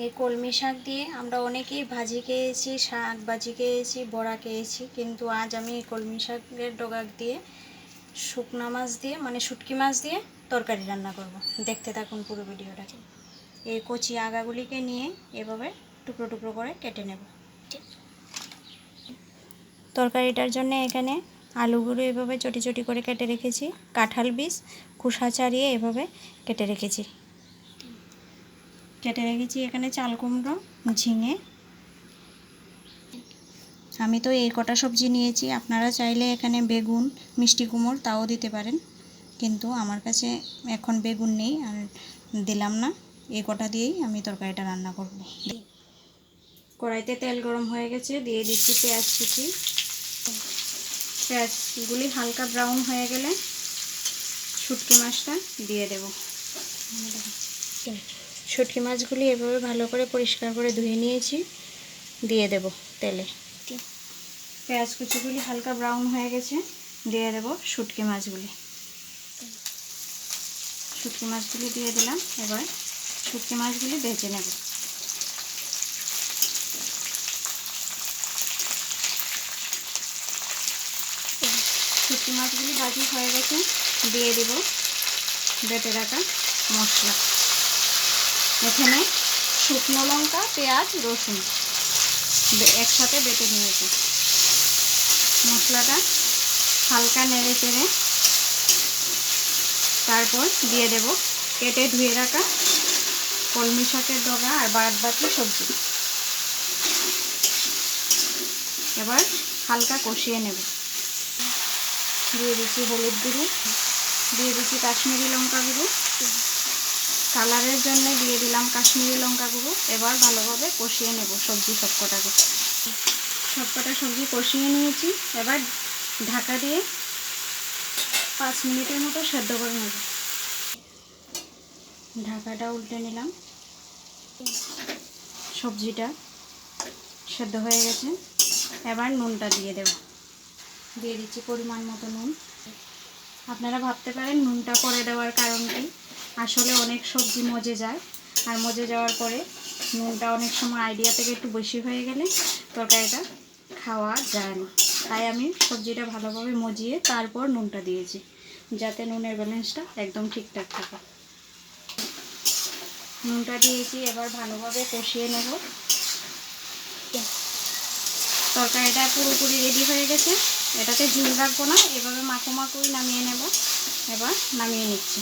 এই কলমি শাক দিয়ে আমরা অনেকেই ভাজি খেয়েছি, শাক ভাজি খেয়েছি, বড়া খেয়েছি, কিন্তু আজ আমি এই কলমি শাকের ডগা দিয়ে শুকনা মাছ দিয়ে মানে শুটকি মাছ দিয়ে তরকারি রান্না করব। দেখতে থাকুন পুরো ভিডিওটাকে। এই কচি আগাগুলিকে নিয়ে এভাবে টুকরো টুকরো করে কেটে নেব। তরকারিটার জন্য এখানে আলুগুলো এভাবে চটি চটি করে কেটে রেখেছি, কাঁঠাল বীজ খোসা ছাড়িয়ে এভাবে কেটে রেখেছি। এখানে চাল কুমড়ো, ঝিঙে। আমি তো এই কটা সবজি নিয়েছি, আপনারা চাইলে এখানে বেগুন, মিষ্টি কুমড় তাও দিতে পারেন, কিন্তু আমার কাছে এখন বেগুন নেই আর দিলাম না। এই কটা দিয়েই আমি তরকারিটা রান্না করব। কড়াইতে তেল গরম হয়ে গেছে, দিয়ে দিচ্ছি পেঁয়াজ কুচি। পেঁয়াজগুলি হালকা ব্রাউন হয়ে গেলে শুটকি মাছটা দিয়ে দেব। শুটকি মাছগুলি এভাবে ভালো করে পরিষ্কার করে ধুয়ে নিয়েছি, দিয়ে দেব তেলে। পেঁয়াজ কুচিগুলি হালকা ব্রাউন হয়ে গেছে, দিয়ে দেব শুটকি মাছগুলি। শুটকি মাছগুলি দিয়ে দিলাম। এবার শুটকি মাছগুলি ভেজে নেব। শুটকি মাছগুলি ভাজি হয়ে গেছে, দিয়ে দেব বেটে রাখা মশলা। এখানে শুকনো লঙ্কা, পেঁয়াজ, রসুন একসাথে বেটে নিয়েছি। মশলাটা হালকা নেড়ে চেড়ে তারপর দিয়ে দেব কেটে ধুয়ে রাখা কলমি শাকের ডগা আর বাদ বাকি সবজি। এবার হালকা কষিয়ে নেব। দিয়ে দিচ্ছি হলুদ গুঁড়ো, দিয়ে দিচ্ছি কাশ্মীরি লঙ্কা গুঁড়ো, কালারের জন্য দিয়ে দিলাম কাশ্মীরি লঙ্কা গুঁড়ো। এবার ভালোভাবে কষিয়ে নেব সবজি সবকটাকে। সবকটা সবজি কষিয়ে নিয়েছি, এবার ঢাকা দিয়ে 5 মিনিটের মতো সেদ্ধ করে নেব। ঢাকাটা উল্টে নিলাম। সবজিটা সেদ্ধ হয়ে গেছে, এবার নুনটা দিয়ে দেব। দিয়ে দিচ্ছি পরিমাণ মতো নুন। আপনারা ভাবতে পারেন নুনটা পরে দেওয়ার কারণ কি, আসলে অনেক সবজি মজে যায়, আর মজে যাওয়ার পরে নুনটা অনেক সময় আইডিয়া থেকে একটু বেশি হয়ে গেলে তরকারিটা খাওয়া যায় না। তাই আমি সবজিটা ভালোভাবে মজিয়ে তারপর নুনটা দিয়েছি, যাতে নুনের ব্যালেন্সটা একদম ঠিকঠাক থাকে। নুনটা দিয়েছি, এবার ভালোভাবে কষিয়ে নেব। তরকারিটা পুরোপুরি রেডি হয়ে গেছে, এটাতে ঝুল রাখবো না, এভাবে মাখো মাখোই নামিয়ে নেব। এবার নামিয়ে নিচ্ছি।